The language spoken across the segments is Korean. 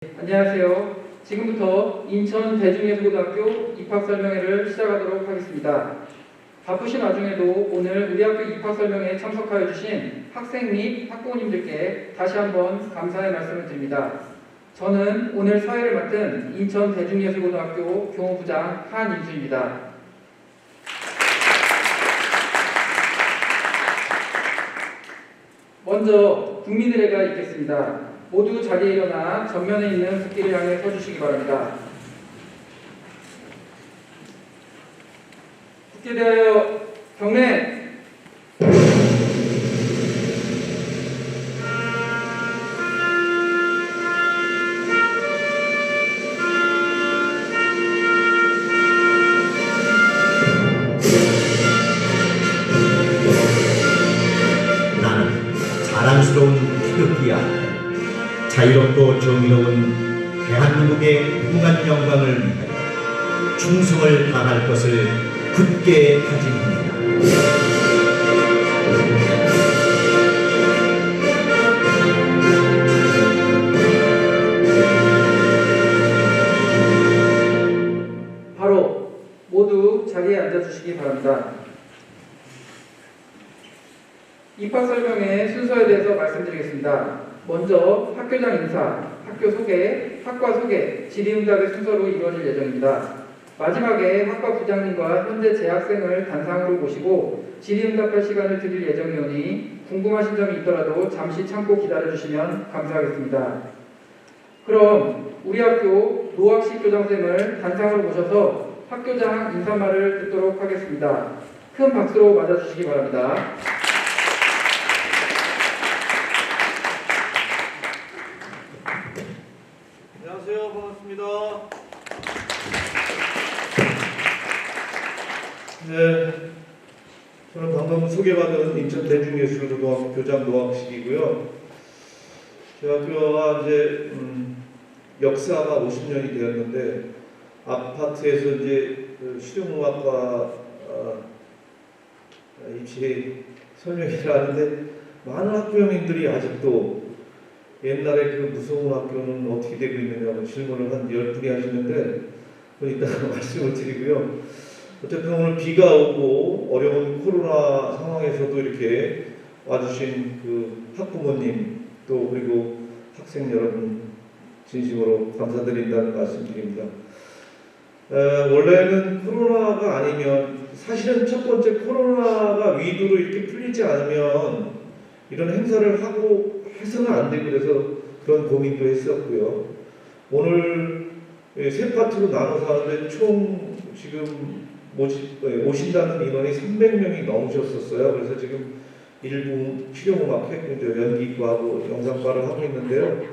안녕하세요. 지금부터 인천 대중예술고등학교 입학설명회를 시작하도록 하겠습니다. 바쁘신 와중에도 오늘 우리 학교 입학설명회에 참석하여 주신 학생 및 학부모님들께 다시 한번 감사의 말씀을 드립니다. 저는 오늘 사회를 맡은 인천 대중예술고등학교 교무부장 한임수입니다. 먼저 국민의례가 있겠습니다. 모두 자리에 일어나 정면에 있는 국기를 향해 서주시기 바랍니다. 국기에 대하여 경례! 나는 자랑스러운 태극기야. 자유롭고 정의로운 대한민국의 무한 영광을 위하여 충성을 다할 것을 굳게 다짐합니다. 바로 모두 자리에 앉아주시기 바랍니다. 입학설명회 순서에 대해서 말씀드리겠습니다. 먼저 학교장 인사, 학교 소개, 학과 소개, 질의응답의 순서로 이루어질 예정입니다. 마지막에 학과 부장님과 현재 재학생을 단상으로 모시고 질의응답할 시간을 드릴 예정이오니 궁금하신 점이 있더라도 잠시 참고 기다려주시면 감사하겠습니다. 그럼 우리 학교 노학식 교장쌤을 단상으로 모셔서 학교장 인사말을 듣도록 하겠습니다. 큰 박수로 맞아주시기 바랍니다. 안녕하세요. 반갑습니다. 네, 저는 방금 소개받은 인천 대중예술고등학교 교장 노학식이고요. 저희 학교가 이제 역사가 50년이 되었는데 아파트에서 이제 실용음악과 입시 설명회를 하는데 많은 학부형님들이 아직도 옛날에 그 무서운 학교는 어떻게 되고 있느냐고 질문을 한 10분이 하시는데 그건 이따가 말씀을 드리고요. 어쨌든 오늘 비가 오고 어려운 코로나 상황에서도 이렇게 와주신 그 학부모님 또 그리고 학생 여러분 진심으로 감사드린다는 말씀드립니다. 원래는 코로나가 아니면 사실은 첫 번째 코로나가 위도로 이렇게 풀리지 않으면 이런 행사를 하고 해서는 안 되고 그래서 그런 고민도 했었고요. 오늘 세 파트로 나눠서 하는데 총 지금 오신다는 인원이 300명이 넘으셨었어요. 그래서 지금 일부 실용음악 연기과하고 영상과를 하고 있는데요.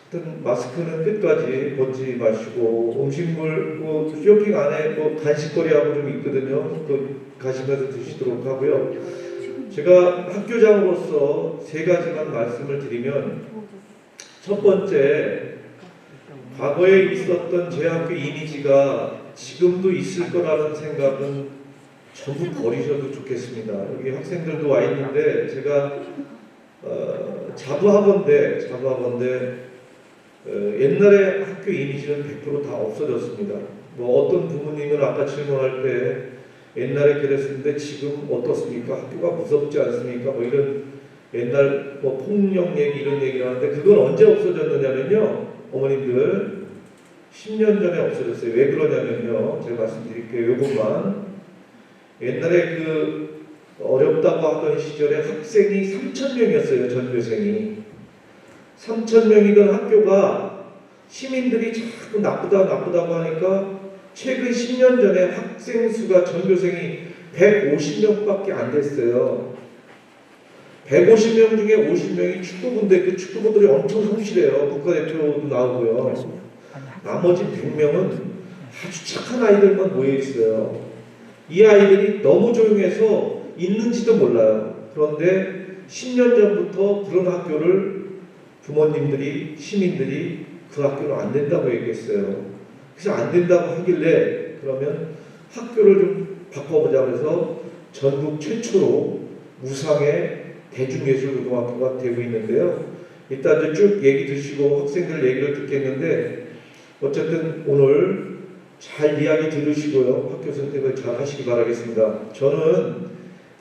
하여튼 마스크는 끝까지 벗지 마시고 음식물 쇼핑 안에 간식거리하고 좀 있거든요. 또 가시면서 드시도록 하고요. 제가 학교장으로서 세 가지만 말씀을 드리면 첫 번째, 과거에 있었던 제 학교 이미지가 지금도 있을 거라는 생각은 전부 버리셔도 좋겠습니다. 여기 학생들도 와 있는데 제가 자부하건대 옛날에 학교 이미지는 100% 다 없어졌습니다. 어떤 부모님은 아까 질문할 때 옛날에 그랬는데 지금 어떻습니까? 학교가 무섭지 않습니까? 이런 옛날 폭력 얘기 이런 얘기를 하는데 그건 언제 없어졌느냐면요. 어머님들 10년 전에 없어졌어요. 왜 그러냐면요. 제가 말씀드릴게요. 요것만. 옛날에 그 어렵다고 하던 시절에 학생이 3,000명이었어요. 전교생이. 3,000명이던 학교가 시민들이 자꾸 나쁘다고 하니까 최근 10년 전에 학생 수가 전교생이 150명밖에 안 됐어요. 150명 중에 50명이 축구부인데 그 축구부들이 엄청 성실해요. 국가대표도 나오고요. 나머지 100명은 아주 착한 아이들만 모여 있어요. 이 아이들이 너무 조용해서 있는지도 몰라요. 그런데 10년 전부터 그런 학교를 부모님들이 시민들이 그 학교는 안 된다고 얘기했어요. 그래서 안 된다고 하길래 그러면 학교를 좀 바꿔보자 그래서 전국 최초로 무상의 대중예술고등학교가 되고 있는데요. 이따 이제 쭉 얘기 드시고 학생들 얘기를 듣겠는데 어쨌든 오늘 잘 이야기 들으시고요. 학교 선택을 잘 하시기 바라겠습니다. 저는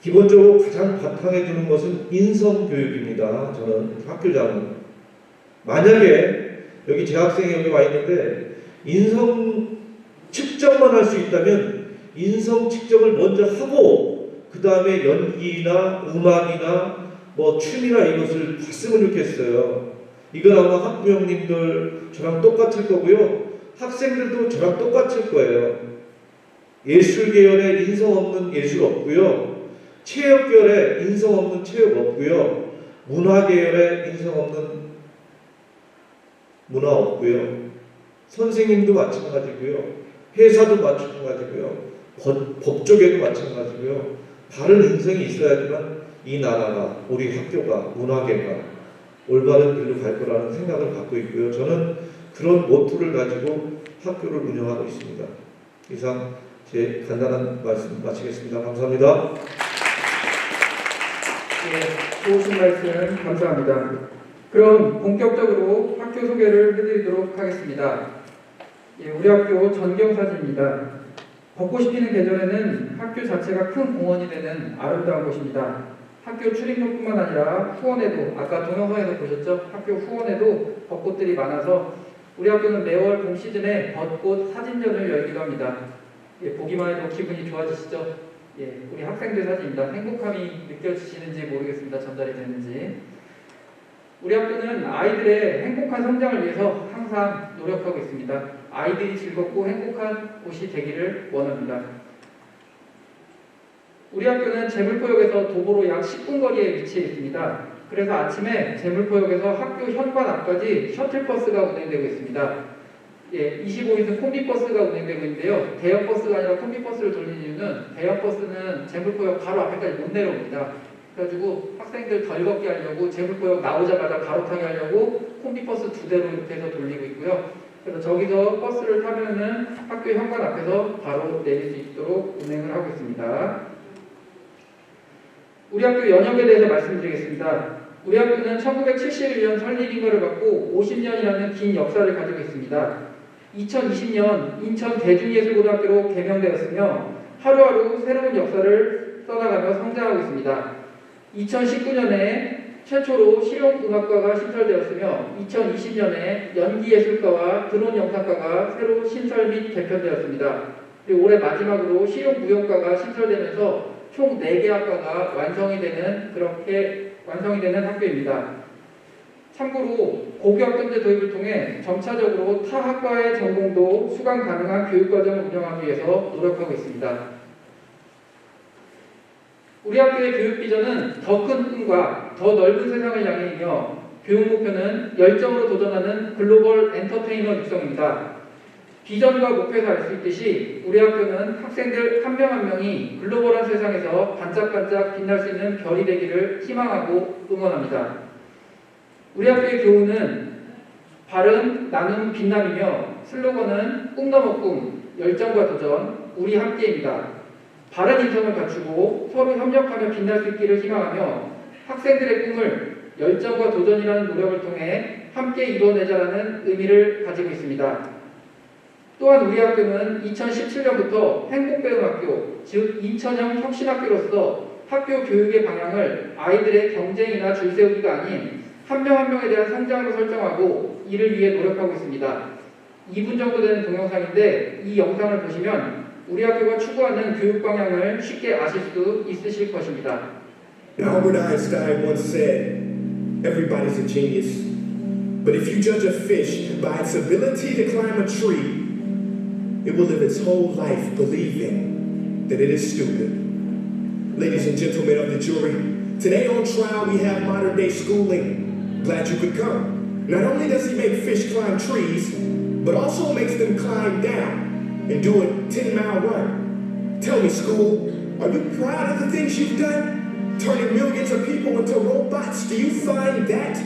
기본적으로 가장 바탕에 두는 것은 인성교육입니다. 저는 학교장은. 만약에 여기 재학생이 여기 와 있는데 인성 측정만 할 수 있다면 인성 측정을 먼저 하고 그 다음에 연기나 음악이나 뭐 춤이나 이것을 봤으면 좋겠어요. 이건 아마 학부형님들 저랑 똑같을 거고요. 학생들도 저랑 똑같을 거예요. 예술 계열에 인성 없는 예술 없고요. 체육 계열에 인성 없는 체육 없고요. 문화 계열에 인성 없는 문화 없고요. 선생님도 마찬가지고요. 회사도 마찬가지고요. 법 쪽에도 마찬가지고요. 다른 인성이 있어야지만 이 나라가, 우리 학교가, 문화계가 올바른 길로 갈 거라는 생각을 갖고 있고요. 저는 그런 모토를 가지고 학교를 운영하고 있습니다. 이상 제 간단한 말씀 마치겠습니다. 감사합니다. 예, 좋으신 말씀 감사합니다. 그럼 본격적으로 학교 소개를 해드리도록 하겠습니다. 예, 우리 학교 전경사진입니다. 벚꽃이 피는 계절에는 학교 자체가 큰 공원이 되는 아름다운 곳입니다. 학교 출입로뿐만 아니라 후원에도, 아까 동영상에서 보셨죠? 학교 후원에도 벚꽃들이 많아서 우리 학교는 매월 봄 시즌에 벚꽃 사진전을 열기도 합니다. 예, 보기만 해도 기분이 좋아지시죠? 예, 우리 학생들 사진입니다. 행복함이 느껴지시는지 모르겠습니다. 전달이 되는지. 우리 학교는 아이들의 행복한 성장을 위해서 항상 노력하고 있습니다. 아이들이 즐겁고 행복한 곳이 되기를 원합니다. 우리 학교는 제물포역에서 도보로 약 10분 거리에 위치해 있습니다. 그래서 아침에 제물포역에서 학교 현관 앞까지 셔틀버스가 운행되고 있습니다. 예, 25인승 콤비버스가 운행되고 있는데요. 대형버스가 아니라 콤비버스를 돌리는 이유는 대형버스는 제물포역 바로 앞에까지 못 내려옵니다. 그래가지고 학생들 덜 걷게 하려고 제물포역 나오자마자 바로 타게 하려고 콤비버스 2대로 이렇게 해서 돌리고 있고요. 그래서 저기서 버스를 타면은 학교 현관 앞에서 바로 내릴 수 있도록 운행을 하고 있습니다. 우리 학교 연역에 대해서 말씀드리겠습니다. 우리 학교는 1971년 설립인가를 갖고 50년이라는 긴 역사를 가지고 있습니다. 2020년 인천 대중예술고등학교로 개명되었으며 하루하루 새로운 역사를 써나가며 성장하고 있습니다. 2019년에 최초로 실용음악과가 신설되었으며 2020년에 연기예술과와 드론영상과가 새로 신설 및 개편되었습니다. 그리고 올해 마지막으로 실용무용과가 신설되면서 총 4개 학과가 완성이 되는 학교입니다. 참고로 고교학점제 도입을 통해 점차적으로 타 학과의 전공도 수강 가능한 교육과정을 운영하기 위해서 노력하고 있습니다. 우리 학교의 교육 비전은 더 큰 꿈과 더 넓은 세상을 향해이며 교육 목표는 열정으로 도전하는 글로벌 엔터테이너 육성입니다. 비전과 목표에서 알 수 있듯이 우리 학교는 학생들 한 명 한 명이 글로벌한 세상에서 반짝반짝 빛날 수 있는 별이 되기를 희망하고 응원합니다. 우리 학교의 교훈은 바른 나눔 빛남이며 슬로건은 꿈 넘어 꿈, 열정과 도전, 우리 함께입니다. 바른 인성을 갖추고 서로 협력하며 빛날 수 있기를 희망하며 학생들의 꿈을 열정과 도전이라는 노력을 통해 함께 이뤄내자라는 의미를 가지고 있습니다. 또한 우리 학교는 2017년부터 행복배움학교, 즉 인천형 혁신학교로서 학교 교육의 방향을 아이들의 경쟁이나 줄세우기가 아닌 한 명 한 명에 대한 성장으로 설정하고 이를 위해 노력하고 있습니다. 2분 정도 되는 동영상인데 이 영상을 보시면 우리 학교가 추구하는 교육 방향을 쉽게 아실 수 있으실 것입니다. Albert Einstein once said, everybody's a genius. But if you judge a fish by its ability to climb a tree, it will live its whole life believing that it is stupid. Ladies and gentlemen of the jury, today on trial we have modern day schooling. Glad you could come. Not only does he make fish climb trees, but also makes them climb down and do a 10-mile run. Tell me, school, are you proud of the things you've done? Turning millions of people into robots, do you find that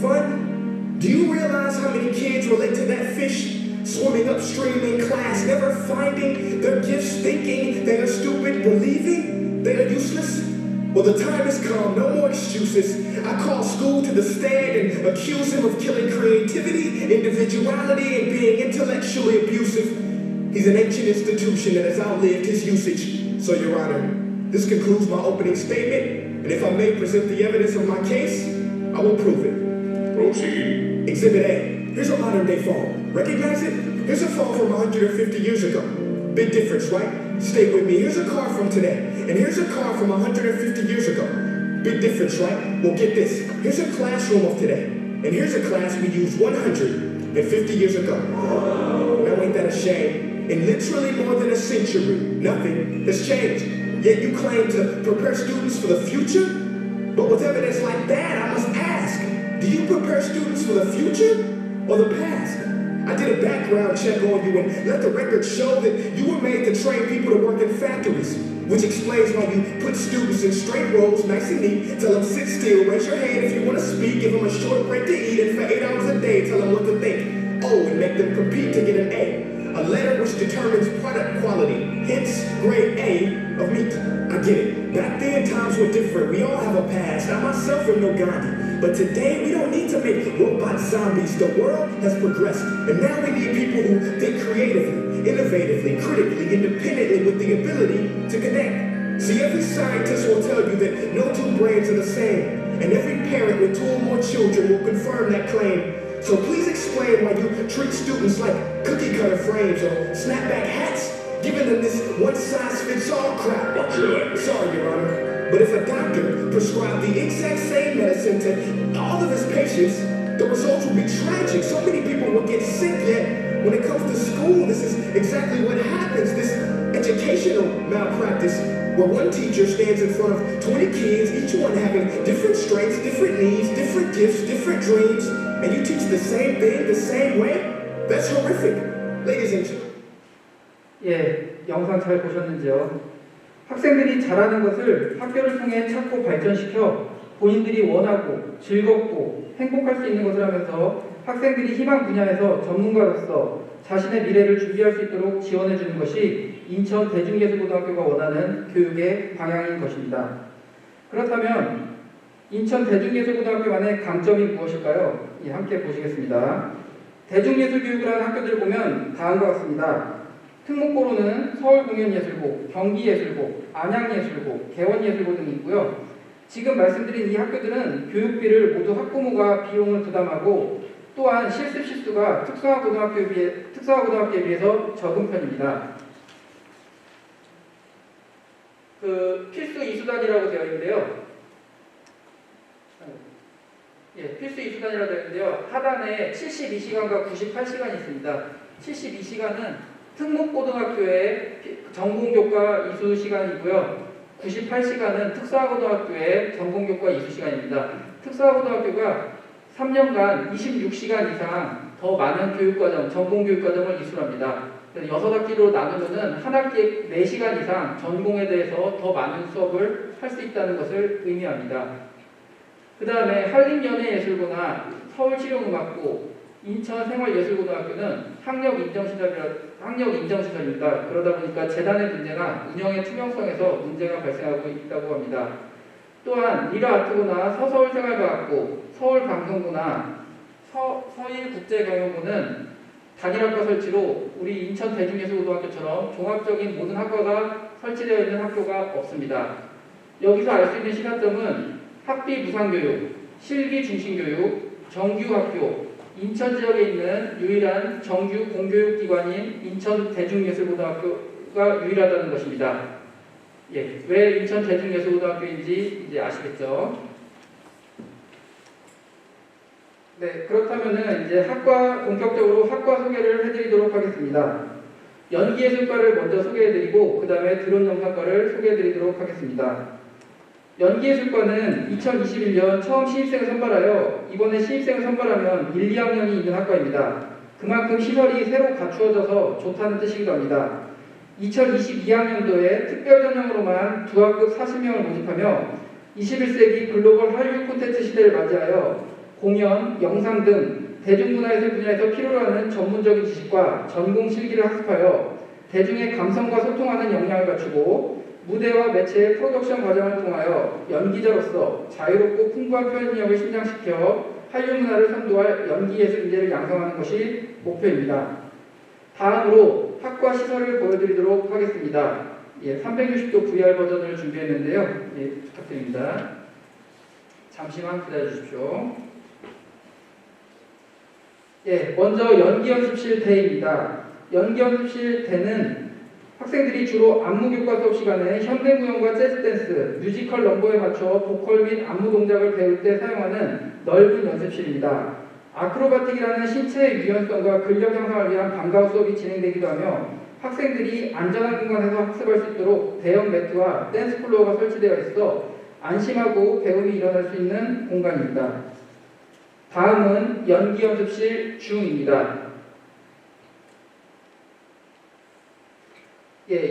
fun? Do you realize how many kids relate to that fish swimming upstream in class, never finding their gifts, thinking they are stupid, believing they are useless? Well, the time has come, no more excuses. I call school to the stand and accuse him of killing creativity, individuality, and being intellectually abusive. He's an ancient institution that has outlived his usage. So, Your Honor, this concludes my opening statement, and if I may present the evidence of my case, I will prove it. Proceed. Exhibit A. Here's a modern-day phone. Recognize it? Here's a phone from 150 years ago. Big difference, right? Stay with me. Here's a car from today, and here's a car from 150 years ago. Big difference, right? Well, get this. Here's a classroom of today, and here's a class we used 150 years ago. Now, ain't that a shame? In literally more than a century, nothing has changed. Yet you claim to prepare students for the future? But with evidence like that, I must ask, do you prepare students for the future or the past? I did a background check on you and let the record show that you were made to train people to work in factories, which explains why you put students in straight rows, nice and neat, tell them sit still, raise your hand if you want to speak, give them a short break to eat, and for 8 hours a day, tell them what to think. Oh, and make them compete to get an A letter which determines product quality, hence grade A of meat. I get it. Back then, times were different. We all have a past. I myself am no Gandhi. But today, we don't need to make robot zombies. The world has progressed. And now we need people who think creatively, innovatively, critically, independently, with the ability to connect. See, every scientist will tell you that no two brains are the same. And every parent with 2 or more children will confirm that claim. So please explain why you treat students like cookie-cutter frames or snapback hats, giving them this one-size-fits-all crap. Watch your language. Sorry, Your Honor, but if a doctor prescribed the exact same medicine to all of his patients, the results would be tragic. So many people will get sick, yet when it comes to school, this is exactly what happens. This educational malpractice, where one teacher stands in front of 20 kids, each one having different strengths, different needs, different gifts, different dreams, and you teach the same thing the same way? That's horrific. Ladies and gentlemen. 예, 영상 잘 보셨는지요? 학생들이 잘하는 것을 학교를 통해 찾고 발전시켜 본인들이 원하고 즐겁고 행복할 수 있는 것을 하면서 학생들이 희망 분야에서 전문가로서 자신의 미래를 준비할 수 있도록 지원해 주는 것이 인천 대중예술고등학교가 원하는 교육의 방향인 것입니다. 그렇다면 인천 대중예술고등학교만의 강점이 무엇일까요? 예, 함께 보시겠습니다. 대중예술교육을 하는 학교들을 보면 다음과 같습니다. 특목고로는 서울공연예술고, 경기예술고, 안양예술고, 개원예술고 등이 있고요. 지금 말씀드린 이 학교들은 교육비를 모두 학부모가 비용을 부담하고 또한 실습 실수가 특수화고등학교에 비해서 적은 편입니다. 필수 이수단이라고 되어 있는데요. 예, 필수 이수단이라고 되어 있는데요. 하단에 72시간과 98시간이 있습니다. 72시간은 특목고등학교의 전공교과 이수 시간이고요. 98시간은 특수화고등학교의 전공교과 이수 시간입니다. 특수화고등학교가 3년간 26시간 이상 더 많은 교육과정, 전공교육과정을 이수합니다. 6학기로 나누면 한 학기에 4시간 이상 전공에 대해서 더 많은 수업을 할 수 있다는 것을 의미합니다. 그 다음에 한림연예예술고나 서울치료음악고, 인천생활예술고등학교는 학력 인정시설입니다. 그러다 보니까 재단의 문제나 운영의 투명성에서 문제가 발생하고 있다고 합니다. 또한 미라아트고나 서서울생활과학고, 서울방송고나 서일국제경영고는 단일학과 설치로 우리 인천 대중예술고등학교처럼 종합적인 모든 학과가 설치되어 있는 학교가 없습니다. 여기서 알 수 있는 시사점은 학비 무상교육, 실기 중심교육, 정규학교, 인천 지역에 있는 유일한 정규 공교육기관인 인천 대중예술고등학교가 유일하다는 것입니다. 예, 왜 인천 대중예술고등학교인지 이제 아시겠죠? 네, 그렇다면은 이제 본격적으로 학과 소개를 해드리도록 하겠습니다. 연기예술과를 먼저 소개해드리고 그 다음에 드론영상과를 소개해드리도록 하겠습니다. 연기예술과는 2021년 처음 신입생을 선발하여 이번에 신입생을 선발하면 1, 2학년이 있는 학과입니다. 그만큼 시설이 새로 갖추어져서 좋다는 뜻이기도 합니다. 2022학년도에 특별 전형으로만 두학급 40명을 모집하며 21세기 글로벌 한류 콘텐츠 시대를 맞이하여 공연, 영상 등 대중문화예술 분야에서 필요로 하는 전문적인 지식과 전공 실기를 학습하여 대중의 감성과 소통하는 역량을 갖추고 무대와 매체의 프로덕션 과정을 통하여 연기자로서 자유롭고 풍부한 표현력을 신장시켜 한류 문화를 선도할 연기 예술 인재를 양성하는 것이 목표입니다. 다음으로 학과 시설을 보여드리도록 하겠습니다. 360도 VR 버전을 준비했는데요. 부탁드립니다. 잠시만 기다려 주십시오. 먼저 연기 연습실 대입니다. 연기 연습실 대는 학생들이 주로 안무 교과 수업 시간에 현대무용과 재즈 댄스, 뮤지컬 넘버에 맞춰 보컬 및 안무 동작을 배울 때 사용하는 넓은 연습실입니다. 아크로바틱이라는 신체의 유연성과 근력 향상을 위한 방과후 수업이 진행되기도 하며 학생들이 안전한 공간에서 학습할 수 있도록 대형 매트와 댄스 플로어가 설치되어 있어 안심하고 배움이 일어날 수 있는 공간입니다. 다음은 연기 연습실 중입니다.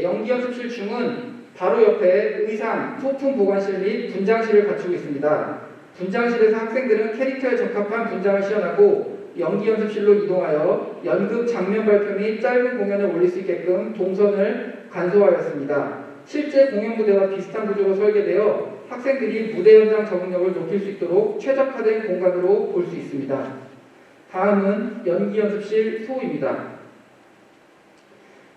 연기 연습실 중은 바로 옆에 의상, 소품 보관실 및 분장실을 갖추고 있습니다. 분장실에서 학생들은 캐릭터에 적합한 분장을 시연하고 연기 연습실로 이동하여 연극 장면 발표 및 짧은 공연을 올릴 수 있게끔 동선을 간소화하였습니다. 실제 공연 무대와 비슷한 구조로 설계되어 학생들이 무대 현장 적응력을 높일 수 있도록 최적화된 공간으로 볼 수 있습니다. 다음은 연기 연습실 소입니다.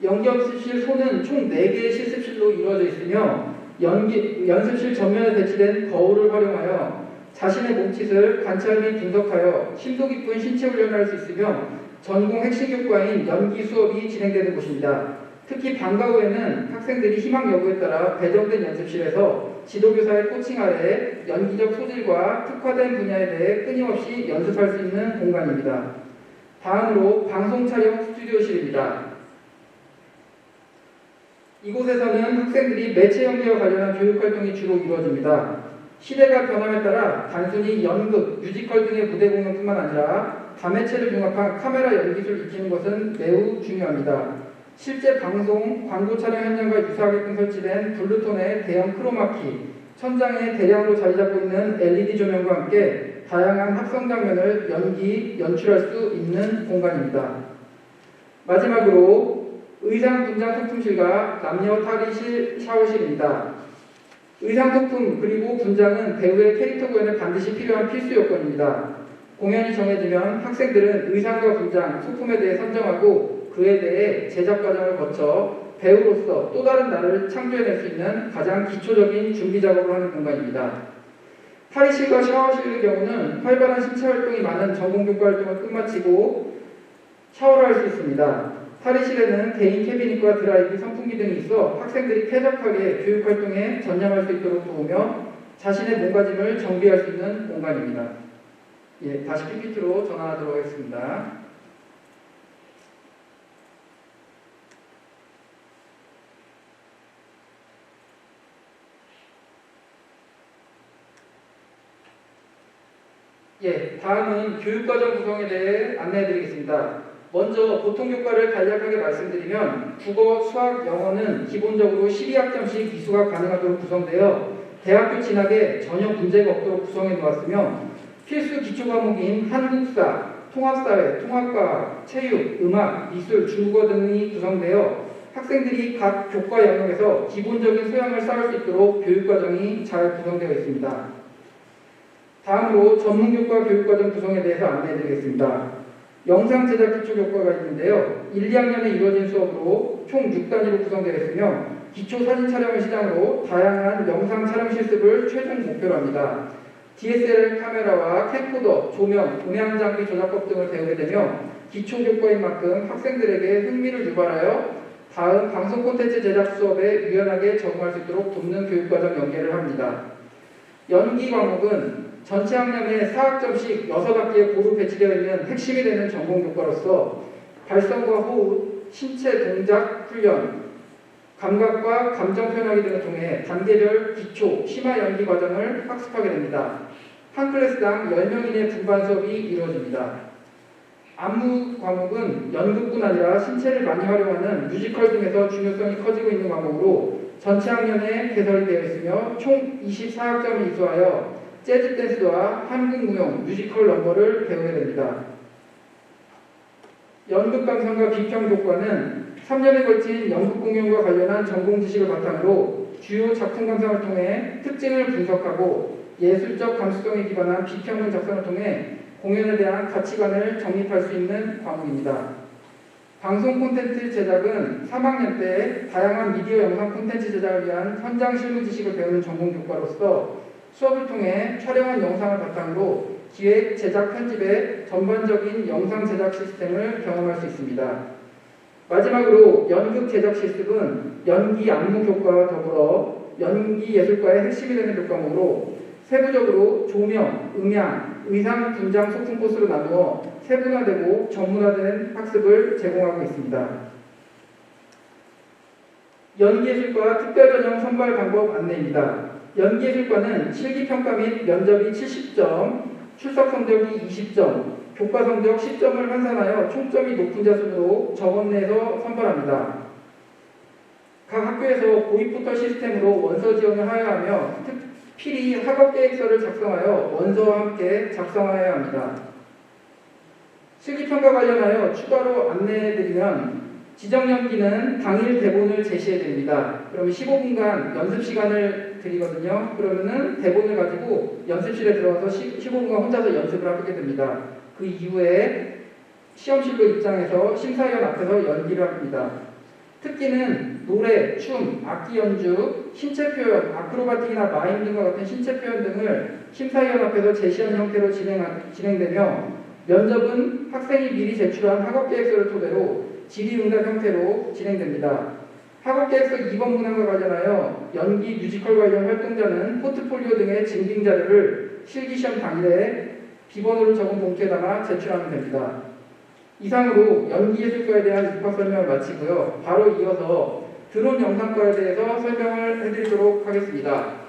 연기 연습실 소는 총 4개의 실습실로 이루어져 있으며 연습실 전면에 배치된 거울을 활용하여 자신의 몸짓을 관찰 및 분석하여 심도 깊은 신체 훈련을 할 수 있으며 전공 핵심 교과인 연기 수업이 진행되는 곳입니다. 특히 방과 후에는 학생들이 희망 여부에 따라 배정된 연습실에서 지도교사의 코칭 아래 연기적 소질과 특화된 분야에 대해 끊임없이 연습할 수 있는 공간입니다. 다음으로 방송 촬영 스튜디오실입니다. 이곳에서는 학생들이 매체 연기와 관련한 교육활동이 주로 이루어집니다. 시대가 변함에 따라 단순히 연극, 뮤지컬 등의 무대 공연뿐만 아니라 다매체를 융합한 카메라 연기술을 익히는 것은 매우 중요합니다. 실제 방송, 광고 촬영 현장과 유사하게끔 설치된 블루톤의 대형 크로마키, 천장에 대량으로 자리 잡고 있는 LED 조명과 함께 다양한 합성 장면을 연출할 수 있는 공간입니다. 마지막으로 의상 분장 소품실과 남녀 탈의실, 샤워실입니다. 의상 소품 그리고 분장은 배우의 캐릭터 구현에 반드시 필요한 필수 요건입니다. 공연이 정해지면 학생들은 의상과 분장, 소품에 대해 선정하고 그에 대해 제작 과정을 거쳐 배우로서 또 다른 나를 창조해낼 수 있는 가장 기초적인 준비 작업을 하는 공간입니다. 탈의실과 샤워실의 경우는 활발한 신체 활동이 많은 전공 교과 활동을 끝마치고 샤워를 할 수 있습니다. 탈의실에는 개인 캐비닛과 드라이기, 선풍기 등이 있어 학생들이 쾌적하게 교육활동에 전념할 수 있도록 도우며 자신의 몸가짐을 정비할 수 있는 공간입니다. 다시 PPT로 전환하도록 하겠습니다. 다음은 교육과정 구성에 대해 안내해드리겠습니다. 먼저 보통 교과를 간략하게 말씀드리면 국어, 수학, 영어는 기본적으로 12학점씩 이수가 가능하도록 구성되어 대학교 진학에 전혀 문제가 없도록 구성해 놓았으며 필수 기초 과목인 한국사, 통합사회, 통합과학, 체육, 음악, 미술, 중국어 등이 구성되어 학생들이 각 교과 영역에서 기본적인 소양을 쌓을 수 있도록 교육과정이 잘 구성되어 있습니다. 다음으로 전문교과 교육과정 구성에 대해서 안내해드리겠습니다. 영상 제작 기초 교과가 있는데요. 1, 2학년에 이루어진 수업으로 총 6단위로 구성되어 있으며 기초 사진 촬영을 시작으로 다양한 영상 촬영 실습을 최종 목표로 합니다. DSLR 카메라와 캠코더, 조명, 음향 장비 조작법 등을 배우게 되며 기초 교과인 만큼 학생들에게 흥미를 유발하여 다음 방송 콘텐츠 제작 수업에 유연하게 적응할 수 있도록 돕는 교육과정 연계를 합니다. 연기 과목은 전체 학년에 4학점씩 6학기에 고루 배치되어 있는 핵심이 되는 전공 교과로서 발성과 호흡, 신체 동작 훈련, 감각과 감정 표현하기 등을 통해 단계별 기초, 심화 연기 과정을 학습하게 됩니다. 한 클래스당 10명 이내 분반 수업이 이루어집니다. 안무 과목은 연극뿐 아니라 신체를 많이 활용하는 뮤지컬 등에서 중요성이 커지고 있는 과목으로 전체 학년에 개설이 되어 있으며 총 24학점을 이수하여 재즈 댄스와 한국 무용, 뮤지컬 넘버를 배우게 됩니다. 연극 강성과 비평 교과는 3년에 걸친 연극 공연과 관련한 전공 지식을 바탕으로 주요 작품 감상을 통해 특징을 분석하고 예술적 감수성에 기반한 비평문 작성을 통해 공연에 대한 가치관을 정립할 수 있는 과목입니다. 방송 콘텐츠 제작은 3학년 때 다양한 미디어 영상 콘텐츠 제작을 위한 현장 실무 지식을 배우는 전공 교과로서 수업을 통해 촬영한 영상을 바탕으로 기획, 제작, 편집의 전반적인 영상 제작 시스템을 경험할 수 있습니다. 마지막으로 연극 제작 실습은 연기 안무 교과와 더불어 연기 예술과의 핵심이 되는 교과목으로 세부적으로 조명, 음향, 의상, 분장, 소품 코스로 나누어 세분화되고 전문화된 학습을 제공하고 있습니다. 연기예술과 특별전형 선발 방법 안내입니다. 연기예술과는 실기평가 및 면접이 70점, 출석 성적이 20점, 교과 성적 10점을 환산하여 총점이 높은 자 순으로 정원 내에서 선발합니다. 각 학교에서 고입포털 시스템으로 원서 지원을 하여하며 필히 학업계획서를 작성하여 원서와 함께 작성하여야 합니다. 실기평가 관련하여 추가로 안내해드리면 지정연기는 당일 대본을 제시해 드립니다. 그러면 15분간 연습 시간을 드리거든요. 그러면은 대본을 가지고 연습실에 들어가서 15분간 혼자서 연습을 하게 됩니다. 그 이후에 시험실로 입장해서 심사위원 앞에서 연기를 합니다. 특기는 노래, 춤, 악기 연주, 신체 표현, 아크로바틱이나 마임 등과 같은 신체 표현 등을 심사위원 앞에서 제시한 형태로 진행되며 면접은 학생이 미리 제출한 학업계획서를 토대로 질의응답 형태로 진행됩니다. 학업계획서 2번 문항과 관련하여 연기, 뮤지컬 관련 활동자는 포트폴리오 등의 증빙 자료를 실기시험 당일에 비번호를 적은 봉투에 담아 제출하면 됩니다. 이상으로 연기예술과에 대한 입학 설명을 마치고요. 바로 이어서 드론 영상과에 대해서 설명을 해드리도록 하겠습니다.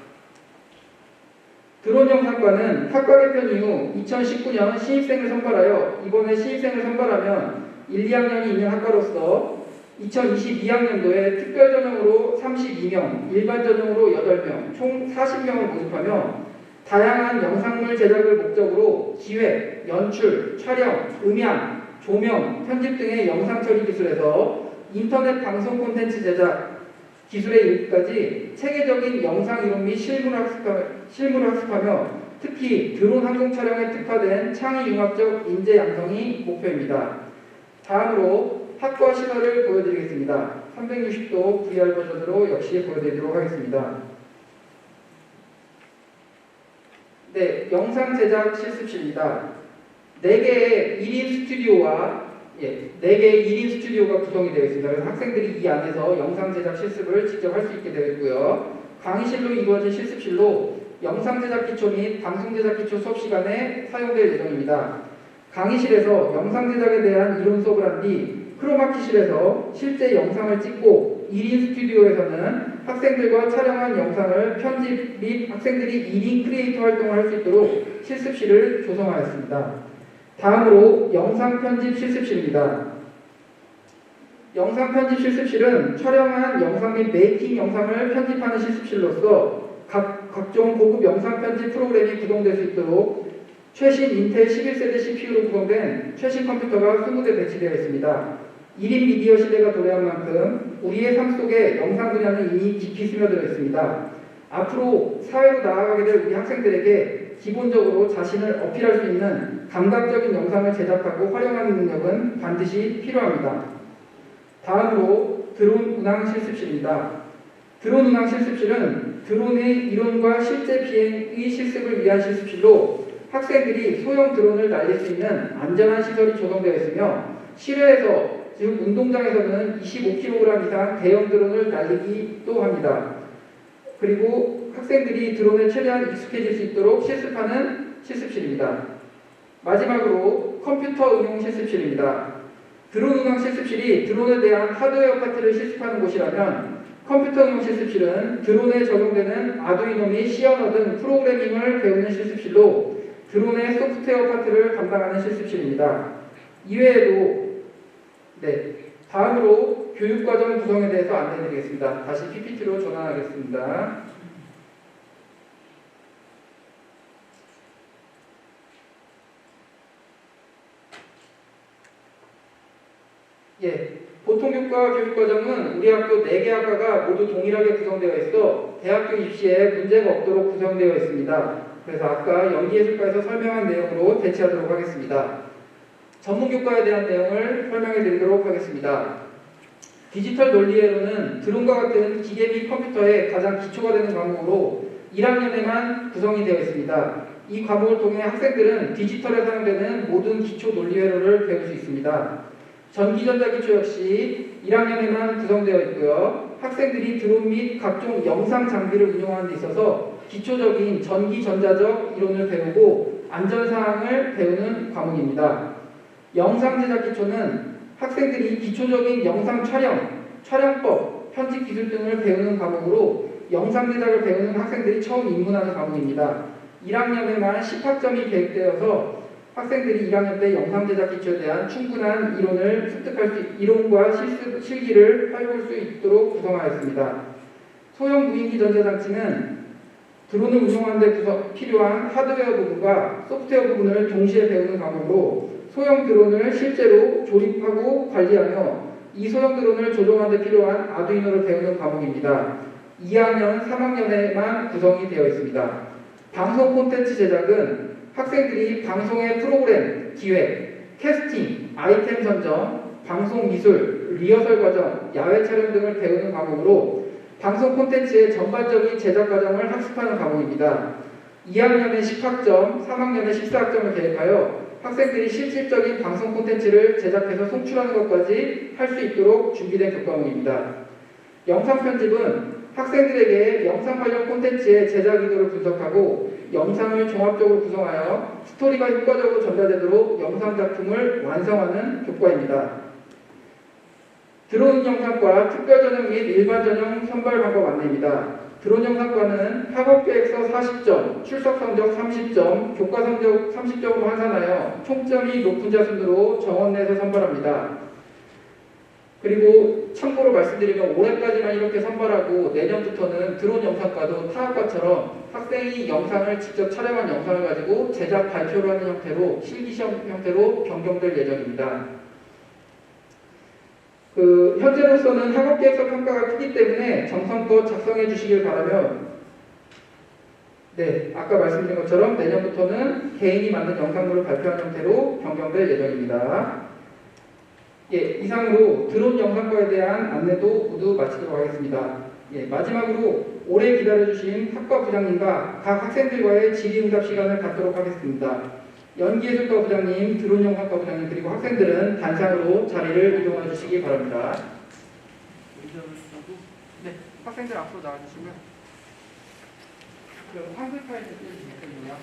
드론 영상과는 학과 개편 이후 2019년 신입생을 선발하여 이번에 신입생을 선발하면 1, 2학년이 있는 학과로서 2022학년도에 특별 전형으로 32명, 일반 전형으로 8명, 총 40명을 모집하며 다양한 영상물 제작을 목적으로 기획, 연출, 촬영, 음향, 조명, 편집 등의 영상 처리 기술에서 인터넷 방송 콘텐츠 제작 기술에 이르기까지 체계적인 영상 이론 및 실무를 학습하며 특히 드론 항공 촬영에 특화된 창의 융합적 인재 양성이 목표입니다. 다음으로 학과 시설을 보여드리겠습니다. 360도 VR 버전으로 역시 보여드리도록 하겠습니다. 네, 영상 제작 실습실입니다. 4개의 1인 스튜디오와 4개의 1인 스튜디오가 구성이 되어 있습니다. 그래서 학생들이 이 안에서 영상 제작 실습을 직접 할 수 있게 되어 있고요. 강의실로 이루어진 실습실로 영상 제작 기초 및 방송 제작 기초 수업 시간에 사용될 예정입니다. 강의실에서 영상 제작에 대한 이론 수업을 한 뒤 크로마키실에서 실제 영상을 찍고 1인 스튜디오에서는 학생들과 촬영한 영상을 편집 및 학생들이 1인 크리에이터 활동을 할 수 있도록 실습실을 조성하였습니다. 다음으로 영상 편집 실습실입니다. 영상 편집 실습실은 촬영한 영상 및 메이킹 영상을 편집하는 실습실로서 각종 고급 영상 편집 프로그램이 구동될 수 있도록 최신 인텔 11세대 CPU로 구성된 최신 컴퓨터가 20대 배치되어 있습니다. 1인 미디어 시대가 도래한 만큼 우리의 삶 속에 영상 분야는 이미 깊이 스며들어 있습니다. 앞으로 사회로 나아가게 될 우리 학생들에게 기본적으로 자신을 어필할 수 있는 감각적인 영상을 제작하고 활용하는 능력은 반드시 필요합니다. 다음으로 드론 운항 실습실입니다. 드론 운항 실습실은 드론의 이론과 실제 비행의 실습을 위한 실습실로 학생들이 소형 드론을 날릴 수 있는 안전한 시설이 조성되어 있으며 실외에서 즉 운동장에서는 25kg 이상 대형 드론을 날리기도 합니다. 그리고 학생들이 드론에 최대한 익숙해질 수 있도록 실습하는 실습실입니다. 마지막으로 컴퓨터 응용 실습실입니다. 드론 운항 실습실이 드론에 대한 하드웨어 파트를 실습하는 곳이라면 컴퓨터 응용 실습실은 드론에 적용되는 아두이노 및 C 언어 등 프로그래밍을 배우는 실습실로 드론의 소프트웨어 파트를 담당하는 실습실입니다. 이외에도 다음으로 교육과정 구성에 대해서 안내해드리겠습니다. 다시 PPT로 전환하겠습니다. 보통교과 교육과정은 우리 학교 4개 학과가 모두 동일하게 구성되어 있어 대학교 입시에 문제가 없도록 구성되어 있습니다. 그래서 아까 연기예술과에서 설명한 내용으로 대체하도록 하겠습니다. 전문교과에 대한 내용을 설명해 드리도록 하겠습니다. 디지털 논리회로는 드론과 같은 기계 및 컴퓨터의 가장 기초가 되는 과목으로 1학년에만 구성이 되어 있습니다. 이 과목을 통해 학생들은 디지털에 사용되는 모든 기초 논리회로를 배울 수 있습니다. 전기전자기초 역시 1학년에만 구성되어 있고요. 학생들이 드론 및 각종 영상 장비를 운용하는 데 있어서 기초적인 전기전자적 이론을 배우고 안전사항을 배우는 과목입니다. 영상제작기초는 학생들이 기초적인 영상 촬영법, 편집기술 등을 배우는 과목으로 영상제작을 배우는 학생들이 처음 입문하는 과목입니다. 1학년에만 10학점이 계획되어서 학생들이 1학년 때 영상제작 기초에 대한 충분한 이론을 이론과 실기를 해볼 수 있도록 구성하였습니다. 소형 무인기 전자장치는 드론을 운용하는 데 필요한 하드웨어 부분과 소프트웨어 부분을 동시에 배우는 과목으로 소형 드론을 실제로 조립하고 관리하며 이 소형 드론을 조종하는 데 필요한 아두이노를 배우는 과목입니다. 2학년, 3학년에만 구성이 되어 있습니다. 방송 콘텐츠 제작은 학생들이 방송의 프로그램, 기획, 캐스팅, 아이템 선정, 방송 미술, 리허설 과정, 야외 촬영 등을 배우는 과목으로 방송 콘텐츠의 전반적인 제작 과정을 학습하는 과목입니다. 2학년에 10학점, 3학년에 14학점을 계획하여 학생들이 실질적인 방송 콘텐츠를 제작해서 송출하는 것까지 할 수 있도록 준비된 교과목입니다. 영상 편집은 학생들에게 영상 관련 콘텐츠의 제작 의도를 분석하고 영상을 종합적으로 구성하여 스토리가 효과적으로 전달되도록 영상 작품을 완성하는 교과입니다. 드론 영상과 특별전형 및 일반전형 선발 방법 안내입니다. 드론 영상과는 학업계획서 40점, 출석성적 30점, 교과성적 30점으로 환산하여 총점이 높은 자 순으로 정원 내에서 선발합니다. 그리고 참고로 말씀드리면 올해까지만 이렇게 선발하고 내년부터는 드론 영상과도 타학과처럼 학생이 영상을 직접 촬영한 영상을 가지고 제작 발표를 하는 형태로 실기시험 형태로 변경될 예정입니다. 현재로서는 학업계획서 평가가 크기 때문에 정성껏 작성해 주시길 바라며 아까 말씀드린 것처럼 내년부터는 개인이 만든 영상물을 발표하는 형태로 변경될 예정입니다. 이상으로 드론 영상과에 대한 안내도 모두 마치도록 하겠습니다. 마지막으로 오래 기다려주신 학과 부장님과 각 학생들과의 질의응답 시간을 갖도록 하겠습니다. 연기예술과 부장님, 드론 영상과 부장님 그리고 학생들은 단상으로 자리를 이동해 주시기 바랍니다. 학생들 앞으로 나와주시면 한글 파일 띄워주시겠습니다.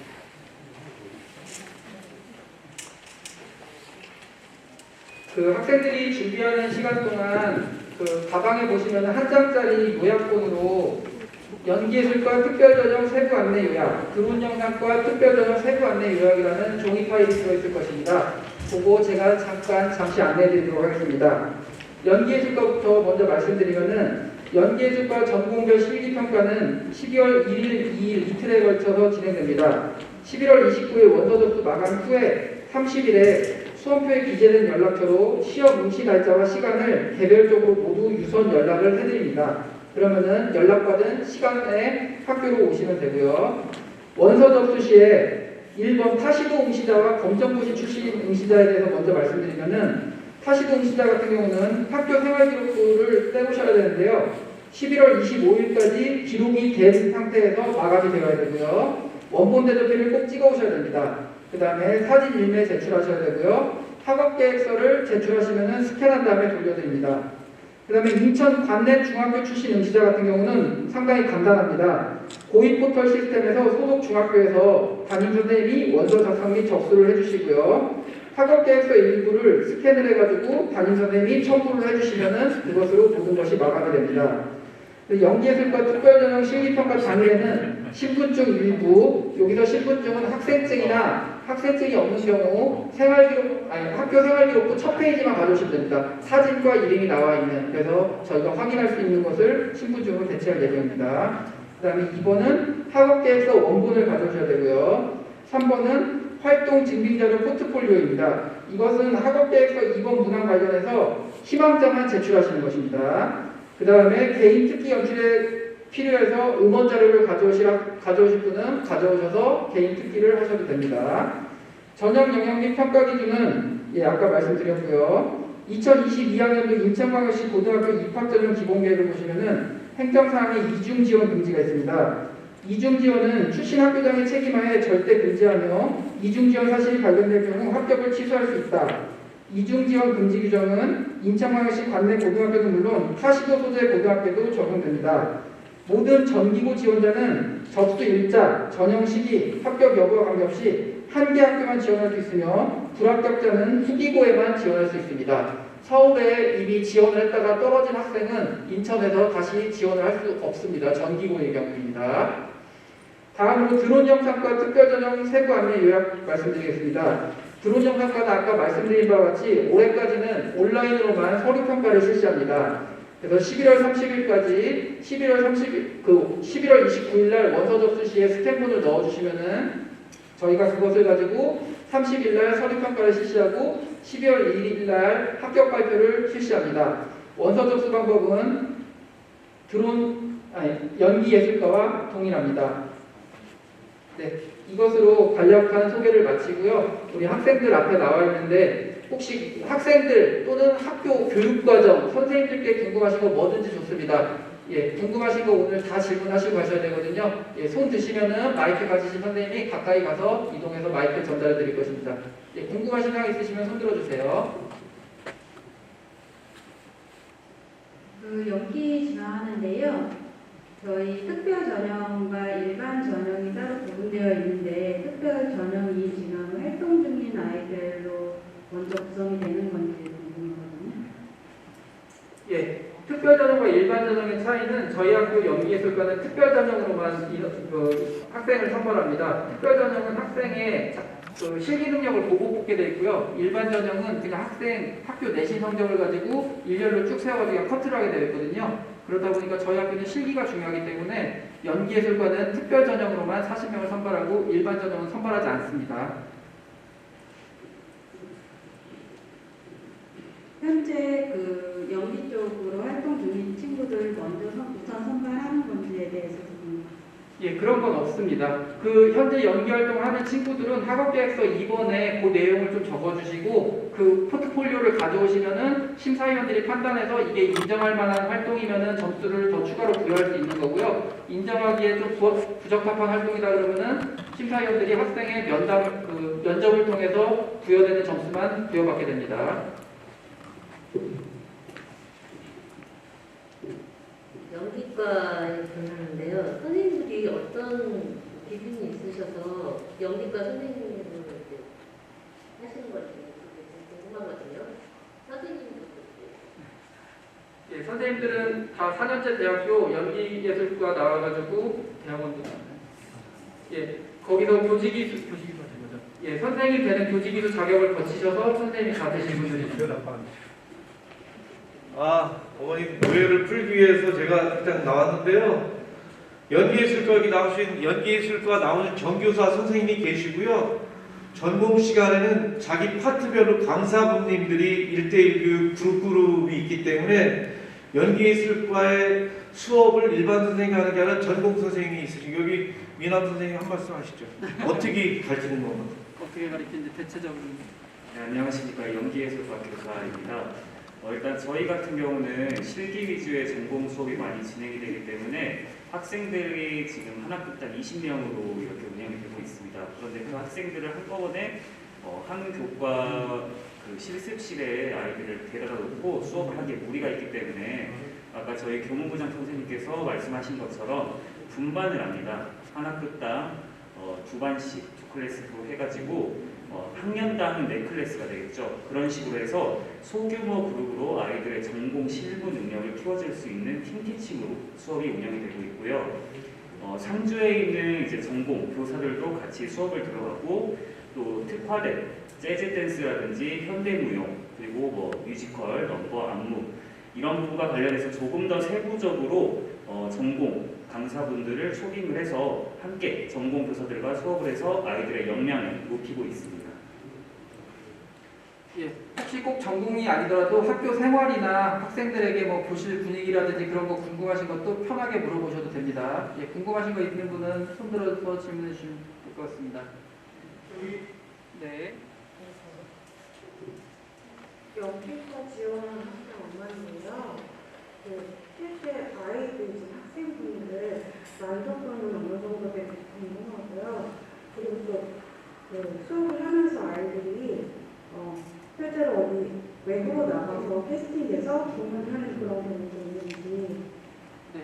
학생들이 준비하는 시간 동안 가방에 보시면 한 장짜리 요약본으로 연기예술과 특별전형 세부 안내 요약, 드론 영상과 특별전형 세부 안내 요약이라는 종이 파일이 들어있을 것입니다. 그거 제가 잠시 안내해 드리도록 하겠습니다. 연기예술과부터 먼저 말씀드리면은 연기예술과 전공별 실기평가는 12월 1일, 2일 이틀에 걸쳐서 진행됩니다. 11월 29일 원서 접수 마감 후에 30일에 수험표에 기재된 연락처로 시험 응시 날짜와 시간을 개별적으로 모두 유선 연락을 해드립니다. 그러면은 연락받은 시간에 학교로 오시면 되고요. 원서 접수 시에 1번 타시도 응시자와 검정고시 출신 응시자에 대해서 먼저 말씀드리면은 타시도 응시자 같은 경우는 학교 생활기록부를 떼오셔야 되는데요. 11월 25일까지 기록이 된 상태에서 마감이 되어야 되고요. 원본 대조필을 꼭 찍어 오셔야 됩니다. 그 다음에 사진 1매 제출하셔야 되고요. 학업계획서를 제출하시면 스캔한 다음에 돌려드립니다. 그 다음에 인천 관내 중학교 출신 응시자 같은 경우는 상당히 간단합니다. 고입포털 시스템에서 소속 중학교에서 담임선생님이 원서 작성 및 접수를 해주시고요. 학업계획서 일부를 스캔을 해가지고 담임선생님이 첨부를 해주시면 그것으로 모든 것이 마감이 됩니다. 연기예술과 특별전형 실기평가 당일에는 신분증 일부, 여기서 신분증은 학생증이나 학생증이 없는 경우 학교 생활기록부 첫 페이지만 가져오시면 됩니다. 사진과 이름이 나와 있는, 그래서 저희가 확인할 수 있는 것을 신분증으로 대체할 예정입니다. 그 다음에 2번은 학업계획서 원본을 가져오셔야 되고요. 3번은 활동 증빙자료 포트폴리오입니다. 이것은 학업계획서 2번 문항 관련해서 희망자만 제출하시는 것입니다. 그 다음에 개인 특기 연출에 필요해서 음원 자료를 가져오실 분은 가져오셔서 개인 특기를 하셔도 됩니다. 전형 영역 및 평가 기준은 아까 말씀드렸고요. 2022학년도 인천광역시 고등학교 입학전형 기본계획을 보시면은 행정사항에 이중 지원 금지가 있습니다. 이중 지원은 출신 학교장의 책임하에 절대 금지하며 이중 지원 사실이 발견될 경우 합격을 취소할 수 있다. 이중 지원 금지 규정은 인천광역시 관내 고등학교는 물론 타시도 소재 고등학교도 적용됩니다. 모든 전기고 지원자는 접수 일자, 전형 시기, 합격 여부와 관계없이 한 개 학교만 지원할 수 있으며 불합격자는 후기고에만 지원할 수 있습니다. 서울에 이미 지원을 했다가 떨어진 학생은 인천에서 다시 지원을 할 수 없습니다. 전기고의 경우입니다. 다음으로 드론 영상과 특별전형 세부 안내 요약 말씀드리겠습니다. 드론 영상과는 아까 말씀드린 바와 같이 올해까지는 온라인으로만 서류 평가를 실시합니다. 그래서 11월 30일까지 11월 29일 날 원서 접수 시에 스탬프를 넣어주시면은 저희가 그것을 가지고 30일 날 서류 평가를 실시하고 12월 1일 날 합격 발표를 실시합니다. 원서 접수 방법은 연기예술과와 동일합니다. 네, 이것으로 간략한 소개를 마치고요. 우리 학생들 앞에 나와 있는데 혹시 학생들 또는 학교 교육과정 선생님들께 궁금하신 거 뭐든지 좋습니다. 예, 궁금하신 거 오늘 다 질문하시고 가셔야 되거든요. 예, 손 드시면은 마이크 가지신 선생님이 가까이 가서 이동해서 마이크 전달해 드릴 것입니다. 예, 궁금하신 사항 있으시면 손 들어주세요. 연기 진행하는데요. 저희 특별 전형과 일반 전형이 따로 구분되어 있는데 특별 전형이 지금 활동 중인 아이들로 먼저 구성이 되는 건지 궁금하거든요. 예, 특별 전형과 일반 전형의 차이는 저희 학교 연기예술과는 특별 전형으로만 학생을 선발합니다. 특별 전형은 학생의 실기 능력을 보고 뽑게 되어 있고요. 일반 전형은 그냥 학교 내신 성적을 가지고 일렬로 쭉 세워가지고 커트를 하게 되어 있거든요. 그러다 보니까 저희 학교는 실기가 중요하기 때문에 연기예술과는 특별 전형으로만 40명을 선발하고 일반 전형은 선발하지 않습니다. 현재 연기 쪽으로 활동 중인 친구들 먼저 우선 선발하는 건지에 대해서 궁금합니다. 예, 그런 건 없습니다. 현재 연기 활동을 하는 친구들은 학업계획서 2번에 그 내용을 좀 적어주시고 그 포트폴리오를 가져오시면은 심사위원들이 판단해서 이게 인정할 만한 활동이면은 점수를 더 추가로 부여할 수 있는 거고요. 인정하기에 좀 부적합한 활동이다 그러면은 심사위원들이 학생의 면접을 통해서 부여되는 점수만 부여받게 됩니다. 연기과에 들어가는데요. 선생님들이 어떤 기준이 있으셔서 연기과 선생님으로 하시는 건지 궁금하거든요. 선생님들. 예, 선생님들은 다 4년제 대학교 연기예술과 나와가지고 대학원도 나와요. 예, 거기서 교직이수 되는 거죠. 예, 선생님이 되는 교직이수 자격을 거치셔서 선생님이 다 되신 분들이죠. 어머님 오해를 풀기 위해서 제가 일단 나왔는데요. 연기예술과 나오는 정교사 선생님이 계시고요. 전공 시간에는 자기 파트별로 강사분님들이 1대1 그룹이 있기 때문에 연기예술과의 수업을 일반 선생님이 하는 게 아니라 전공 선생님이 있으시고 여기 미남 선생님 한 말씀 하시죠. 어떻게 가르치는 건가요? 어떻게 가르치는지 대체적으로. 네, 안녕하십니까. 연기예술과 교사입니다. 일단 저희 같은 경우는 실기 위주의 전공 수업이 많이 진행이 되기 때문에 학생들이 지금 한 학급당 20명으로 이렇게 운영이 되고 있습니다. 그런데 그 학생들을 한꺼번에 한 교과 실습실에 아이들을 데려다 놓고 수업을 하기에 무리가 있기 때문에 아까 저희 교무부장 선생님께서 말씀하신 것처럼 분반을 합니다. 한 학급당 2반씩 2클래스로 해가지고 학년당 4클래스가 되겠죠. 그런 식으로 해서 소규모 그룹으로 아이들의 전공 실무 능력을 키워줄 수 있는 팀티칭으로 수업이 운영이 되고 있고요. 상주에 있는 이제 전공 교사들도 같이 수업을 들어가고 또 특화된 재즈 댄스라든지 현대무용 그리고 뮤지컬, 넘버, 안무 이런 부분과 관련해서 조금 더 세부적으로 전공 강사분들을 초빙을 해서 함께 전공 교사들과 수업을 해서 아이들의 역량을 높이고 있습니다. 예, 혹시 꼭 전공이 아니더라도 학교 생활이나 학생들에게 뭐 교실 분위기라든지 그런 거 궁금하신 것도 편하게 물어보셔도 됩니다. 예, 궁금하신 거 있는 분은 손 들어서 질문해 주시면 될 것 같습니다. 네. 연기과 지원하는 학생 엄마인데요. 실제 아이들, 학생분들 만족도는 어느 정도 될지 궁금하고요. 그리고 또 수업을 하면서 아이들이 실제로 어디 외부로 나가서 캐스팅돼서 공연하는 그런 경우도 있는지. 네.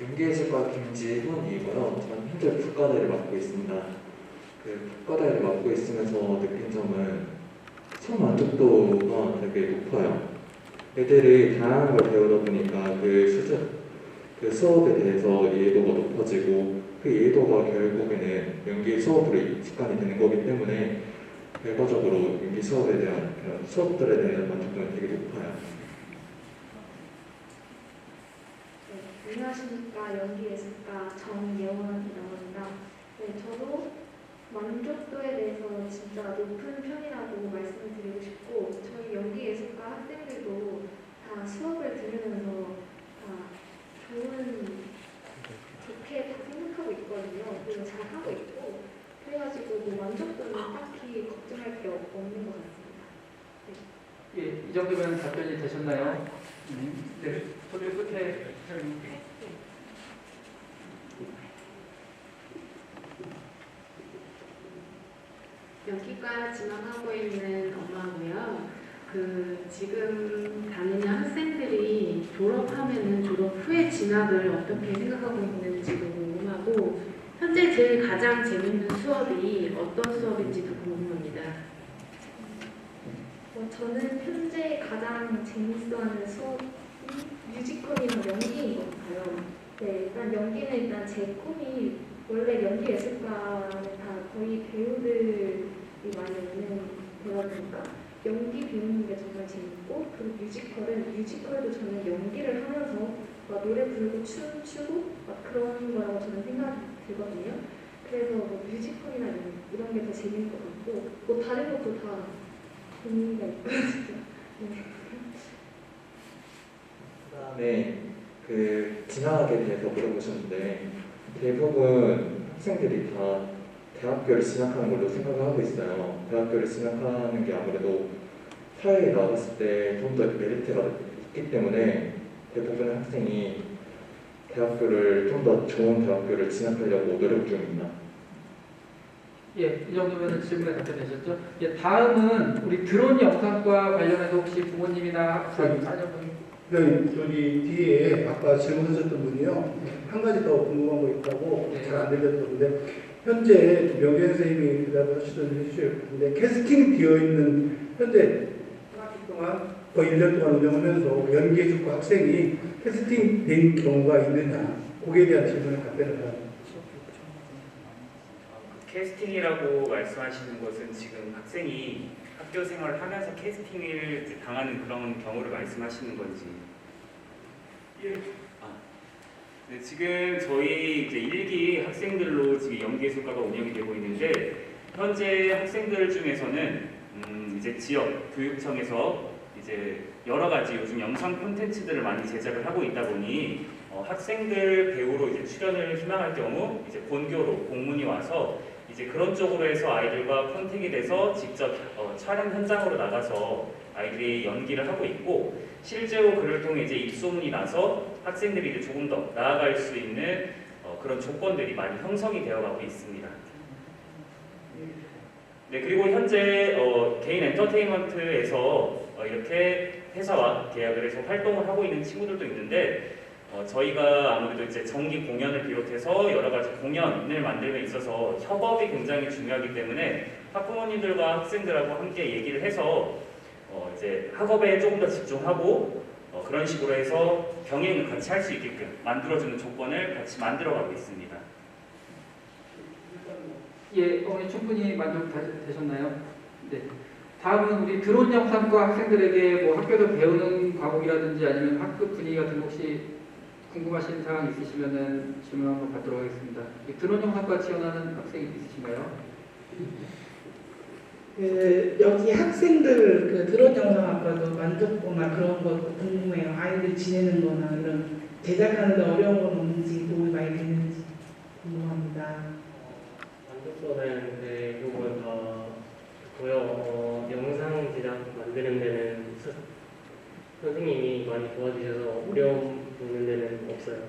연기예술과 김지훈이고요. 저는 현재 국가대를 맡고 있습니다. 그 국가대를 맡고 있으면서 느낀 점은 수업 만족도가 되게 높아요. 애들이 다양한 걸 배우다 보니까 그 수업에 대해서 이해도가 높아지고 그 이해도가 결국에는 연기 수업으로 직관이 되는 거기 때문에 결과적으로 연기 수업에 대한 그런 수업들에 대한 만족도는 되게 높아요. 안녕하십니까. 연기예술가 정예원이라고 합니다. 네, 저도 만족도에 대해서 진짜 높은 편이라고 말씀을 드리고 싶고, 저희 연기예술가 학생들도 다 수업을 들으면서 다 좋게 다 생각하고 있거든요. 그리고 잘 하고 있고, 그래가지고 뭐 만족도는 딱히 걱정할 게 없는 것 같습니다. 네. 예, 이 정도면 답변이 되셨나요? 네. 소리 끝에 연기과 진학하고 있는 엄마고요. 지금 다니는 학생들이 졸업하면은 졸업 후에 진학을 어떻게 생각하고 있는지도 궁금하고, 현재 제일 가장 재밌는 수업이 어떤 수업인지도 궁금합니다. 저는 현재 가장 재밌어하는 수업이 뮤지컬이나 연기인 것 같아요. 네, 일단 연기는 일단 제 꿈이 원래 연기예술과는 다 거의 배우들이 많이 오는 데다 보니까 연기 배우는 게 정말 재밌고, 그리고 뮤지컬도 저는 연기를 하면서 막 노래 부르고 춤추고 막 그런 거라고 저는 생각이 들거든요. 그래서 뭐 뮤지컬이나 이런 게 더 재밌는 것 같고, 뭐 다른 것도 다 재미가 있거든요. 네. 그다음에 진학에 대해서 물어보셨는데 대부분 학생들이 다 대학교를 진학하는 걸로 생각을 하고 있어요. 대학교를 진학하는 게 아무래도 사회에 나갔을 때 좀 더 메리트가 있기 때문에 대부분의 학생이 대학교를 좀 더 좋은 대학교를 진학하려고 노력 중입니다. 예, 이 정도면 질문에 답변되셨죠? 예, 다음은 우리 드론 영상과 관련해서 혹시 부모님이나 자녀분 여기 뒤에 아까 질문하셨던 분이요, 한 가지 더 궁금한 거 있다고 네. 잘 안 들렸던데, 현재 명재 선생님이 대답을 해주실 텐데, 캐스팅 되어 있는 현재 학기 동안 거의 1년 동안 운영하면서 연기예술과 학생이 캐스팅 된 경우가 있느냐, 거기에 대한 질문을 답변을 하는. 캐스팅이라고 말씀하시는 것은 지금 학생이 학교 생활을 하면서 캐스팅을 당하는 그런 경우를 말씀하시는 건지. 네, 지금 저희 이제 1기 학생들로 지금 연기예술과가 운영이 되고 있는데, 현재 학생들 중에서는 이제 지역 교육청에서 이제 여러 가지 요즘 영상 콘텐츠들을 많이 제작을 하고 있다 보니 학생들 배우로 이제 출연을 희망할 경우 이제 본교로 공문이 와서 이제 그런 쪽으로 해서 아이들과 컨택이 돼서 직접 촬영 현장으로 나가서 아이들이 연기를 하고 있고, 실제로 그를 통해 이제 입소문이 나서 학생들이 이제 조금 더 나아갈 수 있는 그런 조건들이 많이 형성이 되어가고 있습니다. 네, 그리고 현재 개인 엔터테인먼트에서 이렇게 회사와 계약을 해서 활동을 하고 있는 친구들도 있는데, 저희가 아무래도 이제 정기 공연을 비롯해서 여러 가지 공연을 만들며 있어서 협업이 굉장히 중요하기 때문에 학부모님들과 학생들하고 함께 얘기를 해서 이제 학업에 조금 더 집중하고 그런 식으로 해서 병행을 같이 할 수 있게끔 만들어주는 조건을 같이 만들어가고 있습니다. 예, 어머니 충분히 만족되셨나요? 네. 다음은 우리 드론 영상과 학생들에게 뭐 학교에서 배우는 과목이라든지 아니면 학급 분위기 같은 거 혹시 궁금하신 사항 있으시면은 질문 한번 받도록 하겠습니다. 드론 영상과 지원하는 학생이 있으신가요? 여기 학생들 그 드론 영상학과도 만족도나 그런 것도 궁금해요. 아이들 지내는 거나 이런 제작하는 데 어려운 건 없는지 도움이 많이 되는지 궁금합니다. 만족도는 네, 요거 다 고요. 영상 제작 만드는 데는 선생님이 많이 도와주셔서 어려움 보는 데는 없어요.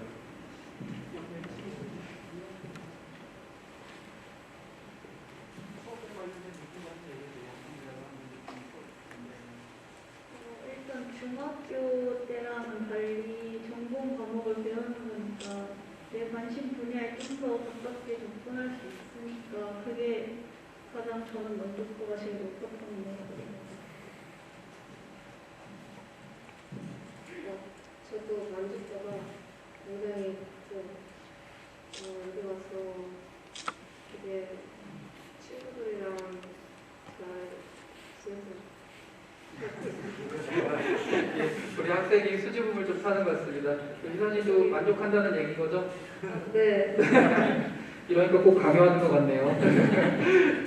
일단 중학교 때랑은 달리 전공 과목을 배우는 거니까 내 관심 분야에 좀 더 가깝게 접근할 수 있으니까 그게 가장 저는 만족도가 제일 높았던 것 같아요. 저도 만족도가 굉장히 여기 와서 이게 친구들이랑 잘 지내서 우리 학생이 수줍음을 좀 타는 것 같습니다. 희선이도 만족한다는 얘기인 거죠? 네. 이러니까 꼭 강요하는 것 같네요.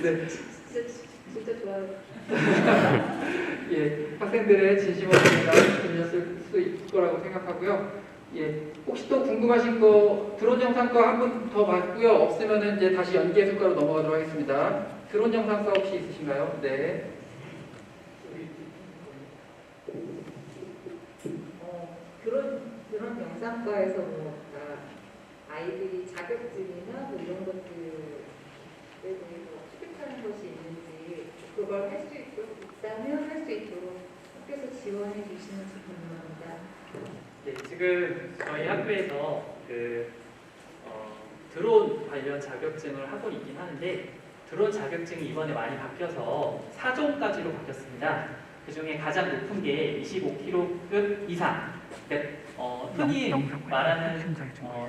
네. 진짜 좋아요. 예, 학생들의 진심어린 대답을 들으셨을 수 있을 거라고 생각하고요. 예, 혹시 또 궁금하신 거 드론 영상과 한 분 더 봤고요. 없으면은 이제 다시 연기예술과로 넘어가도록 하겠습니다. 드론 영상과 혹시 있으신가요? 네. 그런 영상과에서 아이들이 자격증이나 뭐 이런 것들에 대해서 취득하는 것이 있는지 그걸 할 수 있다면 할 수 있도록 학교에서 지원해 주시는지 궁금합니다. 네, 지금 저희 학교에서 드론 관련 자격증을 하고 있긴 하는데 드론 자격증이 이번에 많이 바뀌어서 4종까지로 바뀌었습니다. 그 중에 가장 높은 게 25kg급 이상. 흔히 말하는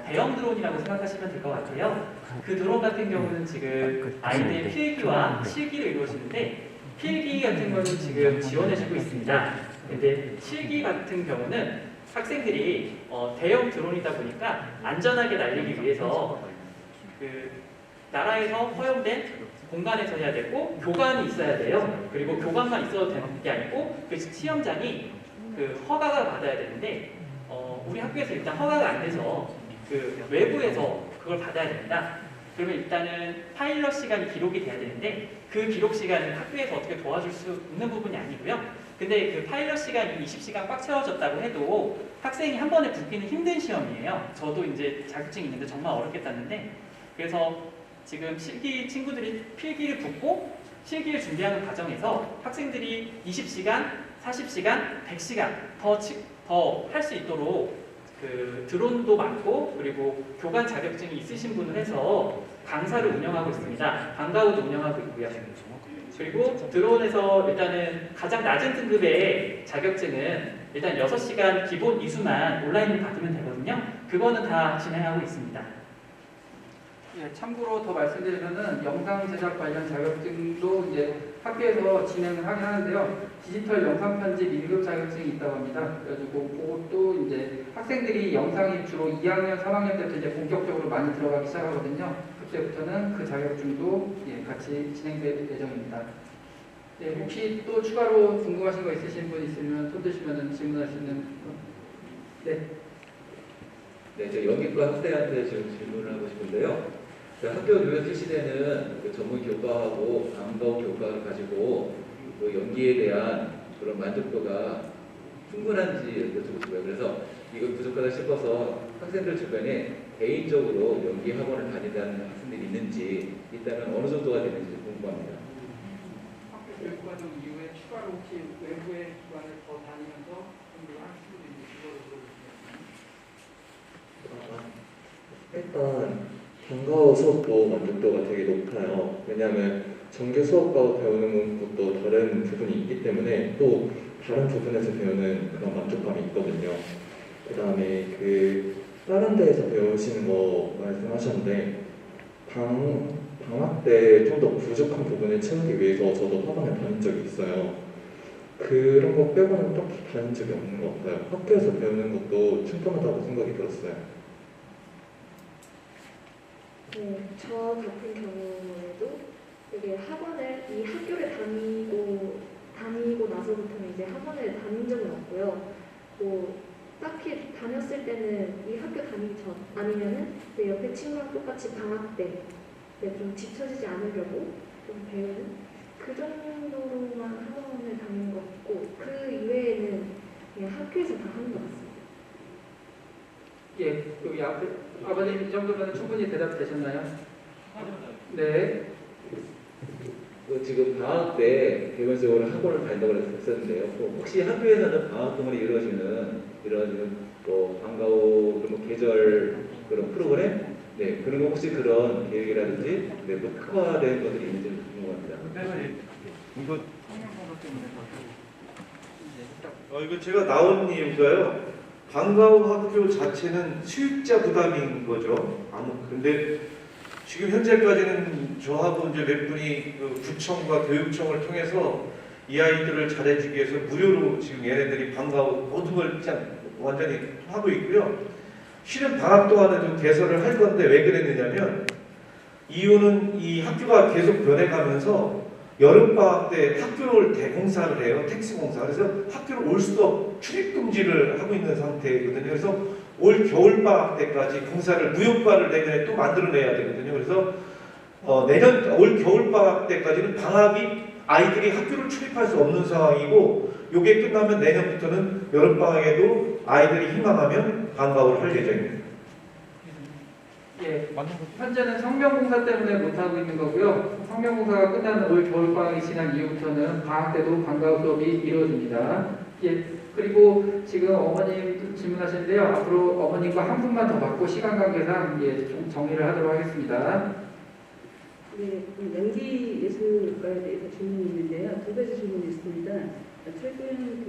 대형 드론이라고 생각하시면 될 것 같아요. 그 드론 같은 경우는 지금 아이들의 필기와 실기를 이루어지는데 필기 같은 거는 지금 지원해주고 있습니다. 근데 실기 같은 경우는 학생들이 대형 드론이다 보니까 안전하게 날리기 위해서 그 나라에서 허용된 공간에서 해야 되고 교관이 있어야 돼요. 그리고 교관만 있어도 되는 게 아니고 그 시험장이 그 허가가 받아야 되는데 우리 학교에서 일단 허가가 안 돼서 그 외부에서 그걸 받아야 됩니다. 그러면 일단은 파일럿 시간이 기록이 돼야 되는데 그 기록 시간은 학교에서 어떻게 도와줄 수 있는 부분이 아니고요. 근데 그 파일럿 시간이 20시간 꽉 채워졌다고 해도 학생이 한 번에 붙기는 힘든 시험이에요. 저도 이제 자격증이 있는데 정말 어렵게 땄는데 그래서 지금 실기 친구들이 필기를 붙고 실기를 준비하는 과정에서 학생들이 20시간, 40시간, 100시간 더 할 수 있도록 그 드론도 많고 그리고 교관 자격증이 있으신 분을 해서 강사를 운영하고 있습니다. 방과후도 운영하고 있고요. 그리고 드론에서 일단은 가장 낮은 등급의 자격증은 일단 6시간 기본 이수만 온라인으로 받으면 되거든요. 그거는 다 진행하고 있습니다. 예, 참고로 더 말씀드리면은 영상 제작 관련 자격증도 이제 학교에서 진행을 하긴 하는데요. 디지털 영상 편집 1급 자격증이 있다고 합니다. 그래가지고 그것도 이제 학생들이 영상이 주로 2학년, 3학년 때부터 이제 본격적으로 많이 들어가기 시작하거든요. 그때부터는 그 자격증도 같이 진행될 예정입니다. 네, 혹시 또 추가로 궁금하신 거 있으신 분 있으면 손 드시면 질문할 수 있는 네. 네, 저 연기과 학생한테 지금 질문을 하고 싶은데요. 학교 교육 시대는 그 전문 교과하고 방과 교과를 가지고 그 연기에 대한 그런 만족도가 충분한지 여쭤보고 싶어요. 그래서 이거 부족하다 싶어서 학생들 주변에 개인적으로 연기 학원을 다닌다는 학생들이 있는지 일단은 어느 정도가 되는지 궁금합니다. 학교 교육과정 이후에 추가로 혹시 외부의 기관을 더 다니면서 공부를 하는 친구도 있는지 그거를 물어보시면 일단 방과후 수업도 만족도가 되게 높아요. 왜냐하면 정규 수업과 배우는 것도 다른 부분이 있기 때문에 또 다른 부분에서 배우는 그런 만족감이 있거든요. 그 다음에 그 다른 데에서 배우시는 거 말씀하셨는데 방학 때 좀 더 부족한 부분을 채우기 위해서 저도 학원에 다닌 적이 있어요. 그런 거 빼고는 딱히 다닌 적이 없는 것 같아요. 학교에서 배우는 것도 충분하다고 생각이 들었어요. 네, 저 같은 경우에도 되게 학원을 이 학교를 다니고 나서부터는 이제 학원을 다닌 적은 없고요. 뭐 딱히 다녔을 때는 이 학교 다니기 전 아니면은 내 옆에 친구랑 똑같이 방학 때 좀 뒤처지지 않으려고 좀 배우는 그 정도로만 학원을 다니는 것 같고 그 이외에는 그냥 학교에서 다 하는 것 같습니다. 예, 여기 앞에 아버님 이 정도면 충분히 대답되셨나요? 네. 지금 방학 때 개별적으로 학원을 다닌다고 했었는데요. 혹시 학교에서는 방학 동안에 이루어지는 뭐 방과 후 그런 계절 그런 프로그램, 네 그런 거 혹시 그런 계획이라든지 뭐 특화된 것들이 있는지 궁금합니다. 이거 제가 나온 이유가요. 방과 후 학교 자체는 수익자 부담인 거죠. 근데 지금 현재까지는 저하고 이제 몇 분이 그 구청과 교육청을 통해서 이 아이들을 잘해주기 위해서 무료로 지금 얘네들이 방과 후 모든 걸 완전히 하고 있고요. 실은 방학 동안에 좀 개설을 할 건데 왜 그랬느냐면 이유는 이 학교가 계속 변해가면서 여름방학 때 학교를 대공사를 해요. 택시공사. 그래서 학교를 올 수도 출입 금지를 하고 있는 상태거든요. 그래서 올 겨울방학 때까지 공사를 무효과를 내년에 또 만들어내야 되거든요. 그래서 내년 올 겨울방학 때까지는 방학이 아이들이 학교를 출입할 수 없는 상황이고 요게 끝나면 내년부터는 여름방학에도 아이들이 희망하면 방과후를 할 예정입니다. 예, 현재는 성명공사 때문에 못하고 있는 거고요. 성명공사가 끝나는 올 겨울방학이 지난 이후부터는 방학 때도 방과후 수업이 이루어집니다. 예, 그리고 지금 어머님 질문하시는데요. 앞으로 어머님과 한 분만 더 받고 시간 관계상 좀 정리를 하도록 하겠습니다. 네, 연기 예술가에 대해서 질문이 있는데요. 두 가지 질문이 있습니다. 최근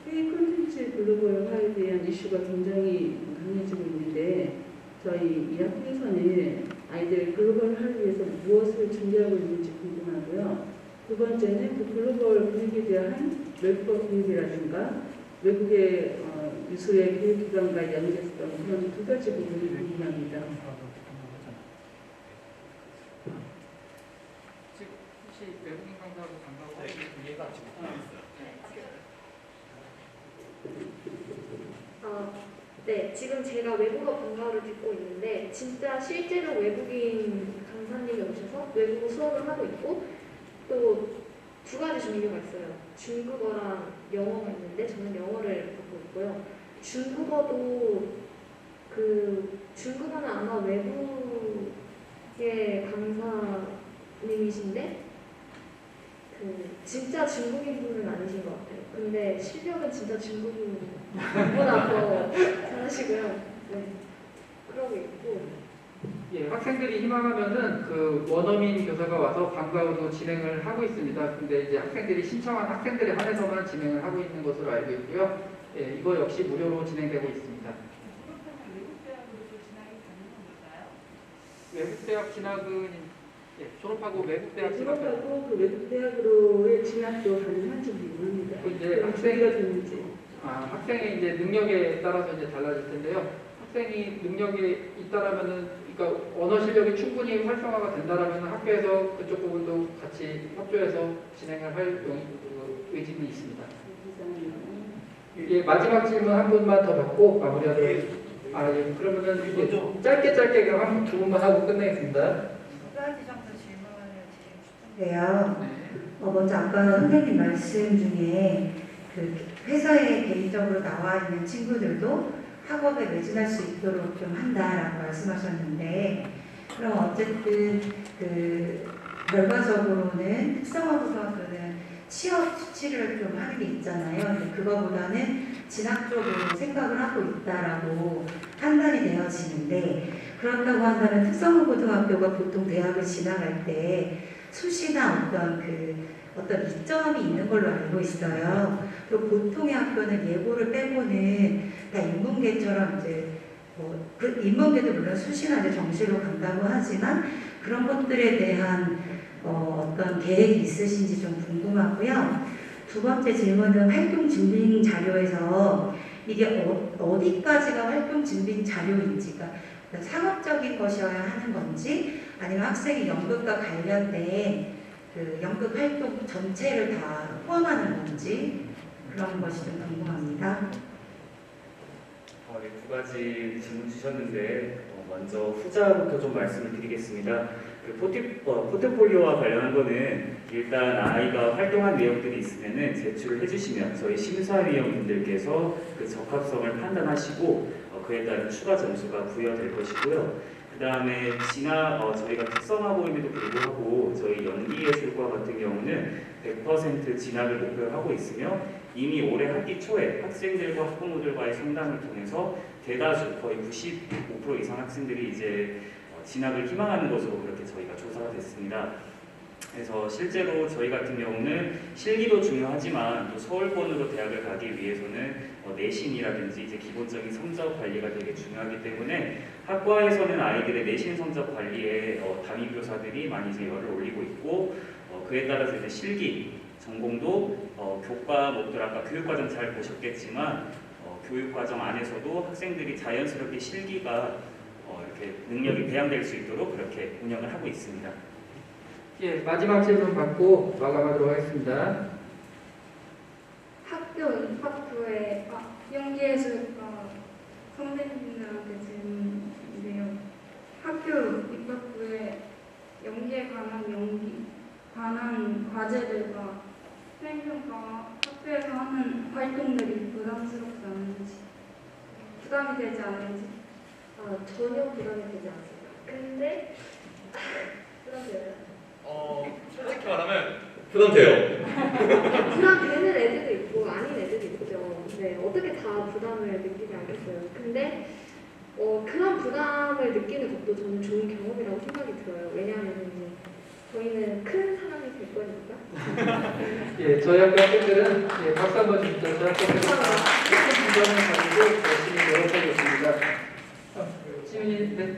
해외 콘텐츠 글로벌화에 대한 이슈가 굉장히 강해지고 있는데 저희 이 학교에서는 아이들 글로벌화를 위해서 무엇을 준비하고 있는지 궁금하고요. 두 번째는 그 글로벌 교육에 대한 외국어 교육이라든가 외국의 유수의 교육기관과 연계성 그런 두 가지 부분이 궁금합니다. 혹시 외국인 강사하고 방과후 이해가 안 네, 지금 제가 외국어 방과후를 듣고 있는데 진짜 실제로 외국인 강사님이 오셔서 외국어 수업을 하고 있고 또 두 가지 종류가 있어요. 중국어랑 영어가 있는데 저는 영어를 받고 있고요. 중국어는 아마 외국의 강사님이신데 진짜 중국인 분은 아니신 것 같아요. 근데 실력은 진짜 중국인보다 더 잘하시고요. 네, 그러고 있고. 예, 학생들이 희망하면은 그 원어민 교사가 와서 방과후도 진행을 하고 있습니다. 근데 이제 학생들이 신청한 학생들에 한해서만 진행을 하고 있는 것으로 알고 있고요. 예, 이거 역시 무료로 진행되고 있습니다. 외국 대학 진학은 졸업하고 외국 대학 졸업하고 그 외국 대학으로의 진학도 가능한지 모릅니다. 이제 학생이 되는지. 학생의 이제 능력에 따라서 이제 달라질 텐데요. 학생이 능력이 있다라면은 그러니까 언어 실력이 충분히 활성화가 된다라면 학교에서 그쪽 부분도 같이 협조해서 진행을 할 의지는 있습니다. 예, 마지막 질문 한 분만 더 받고 마무리하도록 하겠습니다. 예, 그러면은 짧게 그럼 두 분만 하고 끝내겠습니다. 두 가지 정도 질문을 드리고 싶은데요. 먼저 아까 선생님 말씀 중에 그 회사에 개인적으로 나와 있는 친구들도 학업에 매진할 수 있도록 좀 한다라고 말씀하셨는데 그럼 어쨌든 그 결과적으로는 특성화고등학교는 취업 수치를 좀 하는 게 있잖아요. 근데 그거보다는 진학 쪽으로 생각을 하고 있다라고 판단이 되어지는데 그렇다고 한다면 특성화고등학교가 보통 대학을 진학할 때 수시나 어떤 이점이 있는 걸로 알고 있어요. 그리고 보통의 학교는 예고를 빼고는 다 인문계처럼 이제 그 인문계도 물론 수시나 이제 정시로 간다고 하지만 그런 것들에 대한 어떤 계획이 있으신지 좀 궁금하고요. 두 번째 질문은 활동 증빙 자료에서 이게 어디까지가 활동 증빙 자료인지가 상업적인 것이어야 하는 건지 아니면 학생이 연극과 관련된 그 연극 활동 전체를 다 포함하는 건지 그런 것이 좀 궁금합니다. 네, 두 가지 질문 주셨는데 먼저 후자부터 좀 말씀을 드리겠습니다. 그 포트폴리오와 관련한 거는 일단 아이가 활동한 내용들이 있으면은 제출을 해주시면 저희 심사위원분들께서 그 적합성을 판단하시고 그에 따른 추가 점수가 부여될 것이고요. 그 다음에 저희가 특성화고임에도 불구하고 저희 연기예술과 같은 경우는 100% 진학을 목표로 하고 있으며 이미 올해 학기 초에 학생들과 학부모들과의 상담을 통해서 대다수 거의 95% 이상 학생들이 이제 진학을 희망하는 것으로 그렇게 저희가 조사가 됐습니다. 그래서 실제로 저희 같은 경우는 실기도 중요하지만 또 서울권으로 대학을 가기 위해서는 내신이라든지 이제 기본적인 성적 관리가 되게 중요하기 때문에 학과에서는 아이들의 내신 성적 관리에 담임교사들이 많이 이제 열을 올리고 있고 그에 따라서 이제 실기 전공도 교과목들 아까 교육과정 잘 보셨겠지만 교육과정 안에서도 학생들이 자연스럽게 실기가 이렇게 능력이 배양될 수 있도록 그렇게 운영을 하고 있습니다. 예, 마지막 질문 받고 마감하도록 하겠습니다. 학교 입학 후에 연기예술과 선생님들한테 질문인데요. 학교 입학 후에 연기에 관한 과제들과 수행평가 학교에서 하는 활동들이 부담스럽지 않은지 부담이 되지 않은지 전혀 부담이 되지 않습니다. 근데 부담돼요? 솔직히 말하면 부담돼요. 부담되는 애들도 있고 아닌 애들도 있죠. 네, 어떻게 다 부담을 느끼지 않겠어요. 근데 그런 부담을 느끼는 것도 저는 좋은 경험이라고 생각이 들어요. 왜냐하면 이제 저희는 큰 사람이 될 거니까. 예, 저희 학교 학생들은 박수 한번 주시죠. 저희 학교 학생들은 큰 부담을 가지고 열심히 노력하고 있습니다. 지훈이, 네.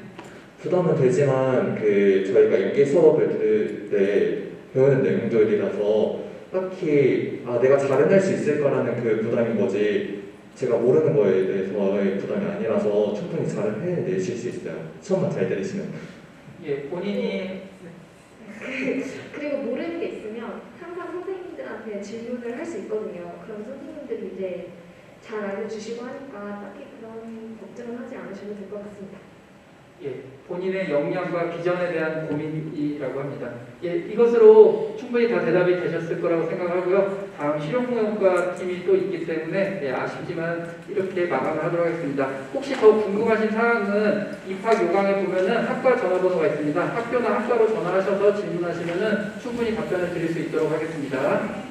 부담은 되지만 저희가 연기 수업을 들을 때 배우는 내용들이라서 딱히 내가 잘 해낼 수 있을까라는 그 부담인 거지 제가 모르는 거에 대해서의 부담이 아니라서 충분히 잘 해내실 수 있어요. 수업만 잘 들으시면. 예, 본인이 그리고 모르는 게 있으면 항상 선생님들한테 질문을 할 수 있거든요. 그럼 선생님들이 이제 잘 알려주시고 하니까 딱히 그런 걱정은 하지 않으셔도 될 것 같습니다. 예, 본인의 역량과 비전에 대한 고민이라고 합니다. 예, 이것으로 충분히 다 대답이 되셨을 거라고 생각하고요. 다음 실용무용과 팀이 또 있기 때문에 아쉽지만 이렇게 마감을 하도록 하겠습니다. 혹시 더 궁금하신 사항은 입학 요강에 보면은 학과 전화번호가 있습니다. 학교나 학과로 전화하셔서 질문하시면은 충분히 답변을 드릴 수 있도록 하겠습니다.